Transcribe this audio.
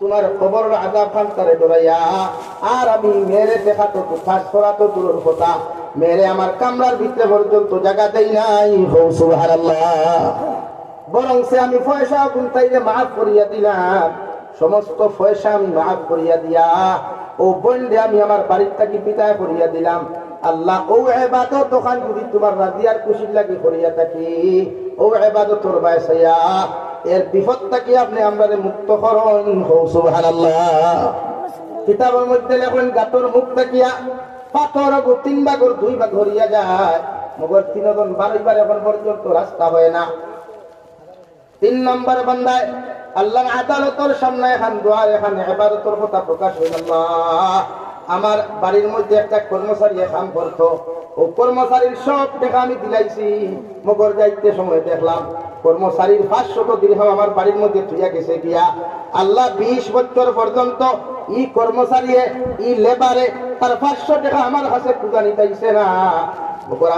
তোমার খবর আজাব ফান্তারে ডরাইয়া আর আমি মেরে দেখা তো ফাঁস করা তো দূরের কথা, মেরে আমার কামরার ভিতরে পর্যন্ত জায়গা দেই নাই। সুবহানাল্লাহ। বরং সে আমি পয়সা গুনতাইলে মাফ করিয়া দিলাম, সমস্ত পয়সা আমি মাফ করিয়া দিয়া ও বন্ধে আমি আমার বাড়ির থাকি পিতায় করিয়া দিলাম। আল্লাহ ও ইবাদত ওখান যদি তোমার রাজিয়ার খুশির লাগি করিয়া থাকি, ও ইবাদতর বাইসাইয়া এর বিপদ থাকি আপনি আমরারে মুক্ত করুন। সুবহানাল্লাহ। কিতাবের মধ্যে লেখেন গাতর মুখ থাকিয়া পাথর তিন ভাগর দুই ভাগ হরিয়া যায়, মগর তিনজন বারবার এখন পর্যন্ত রাস্তা হয় না। 3 নম্বর বান্দায় আল্লাহর আদালতের সামনে এখন দোয়ার এখন ইবাদতের কথা প্রকাশ হইল। আল্লাহ আমার বাড়ির মধ্যে একটা কর্মচারী কাম করতো, ও কর্মচারীর সব টাকা আমি দিলাইছি, মগর যাইতে সময় দেখলাম কর্মচারীর 500 দিরহাম আমার বাড়ির মধ্যে তুইয়া গেছে গিয়া। আল্লাহ 20 বছর পর্যন্ত ই কর্মচারী ই লেবারে তার 500 টাকা আমার কাছে পূজা নিতেছে না, মগর আমি